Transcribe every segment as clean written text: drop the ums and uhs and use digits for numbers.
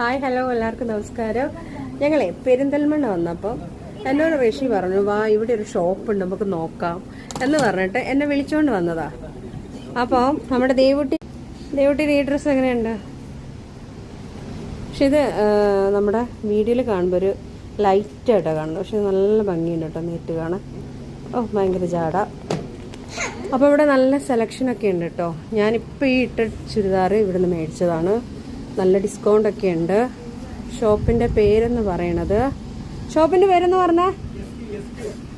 Hi hello എല്ലാവർക്കും നമസ്കാരം. ഞങ്ങളെ പെരിന്തൽമണ്ണ വന്നപ്പോൾ എന്നോട് ഋഷി പറഞ്ഞു, വാ ഇവിടെ ഒരു ഷോപ്പുണ്ട് നമുക്ക് നോക്കാം എന്ന് പറഞ്ഞിട്ട് എന്നെ വിളിച്ചുകൊണ്ട് വന്നതാ. അപ്പോൾ നമ്മുടെ ദേവുട്ടിയുടെ ഈ ഡ്രസ്സ് എങ്ങനെയുണ്ട്? പക്ഷെ ഇത് നമ്മുടെ വീഡിയോയിൽ കാണുമ്പോൾ ഒരു ലൈറ്റായിട്ടാണ് കാണുന്നത്, പക്ഷെ നല്ല ഭംഗിയുണ്ട് കേട്ടോ നേരിട്ട് കാണാൻ. ഭയങ്കര ജാട. അപ്പോൾ ഇവിടെ നല്ല സെലക്ഷനൊക്കെ ഉണ്ട് കേട്ടോ. ഞാനിപ്പോൾ ഈ ഇട്ട ചുരിദാർ ഇവിടുന്ന് മേടിച്ചതാണ്. നല്ല ഡിസ്കൗണ്ടൊക്കെ ഉണ്ട്. ഷോപ്പിൻ്റെ പേരെന്ന് പറയണത്, ഷോപ്പിൻ്റെ പേരെന്ന് പറഞ്ഞാൽ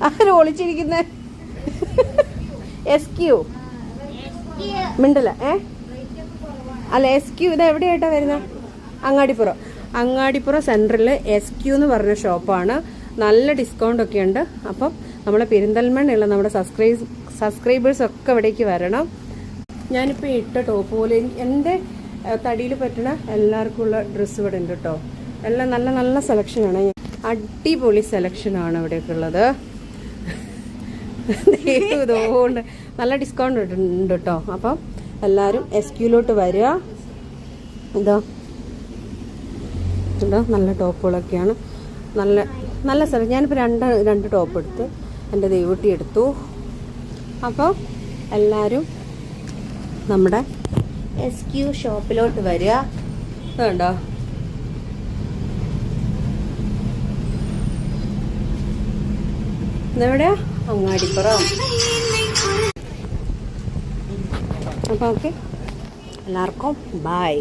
ആരും ഒളിച്ചിരിക്കുന്ന SQ മിണ്ടല അല്ല SQ. ഇത് എവിടെയായിട്ടാണ് വരുന്നത്? അങ്ങാടിപ്പുറം സെൻറ്ററിൽ SQ എന്ന് പറഞ്ഞ ഷോപ്പാണ്. നല്ല ഡിസ്കൗണ്ടൊക്കെ ഉണ്ട്. അപ്പം നമ്മളെ പെരിന്തൽമണ്ണയുള്ള നമ്മുടെ സബ്സ്ക്രൈബേഴ്സൊക്കെ ഇവിടേക്ക് വരണം. ഞാനിപ്പോൾ ഇട്ട ടോപ്പ് പോലെ എൻ്റെ തടിയിൽ പറ്റുന്ന എല്ലാവർക്കും ഉള്ള ഡ്രസ്സ് ഇവിടെ ഉണ്ട് കേട്ടോ. എല്ലാം നല്ല നല്ല സെലക്ഷനാണ്. അടിപൊളി സെലക്ഷനാണ് ഇവിടെയൊക്കെ ഉള്ളത്. ഇതുകൊണ്ട് നല്ല ഡിസ്കൗണ്ട് ഉണ്ട് കേട്ടോ. അപ്പം എല്ലാവരും SQലോട്ട് വരിക. ഇതോ നല്ല ടോപ്പുകളൊക്കെയാണ്. നല്ല നല്ല സ്ഥലം. ഞാനിപ്പോൾ രണ്ട് ടോപ്പ് എടുത്ത് എൻ്റെ ദേവുട്ടി എടുത്തു. അപ്പോൾ എല്ലാവരും നമ്മുടെ SQ ഷോപ്പിലോട്ട് വരിക. ഇതുണ്ടോ, ഇതെവിടെയാ? അങ്ങാടിപ്പുറം. അപ്പോൾ ഓക്കെ, എല്ലാവർക്കും ബൈ.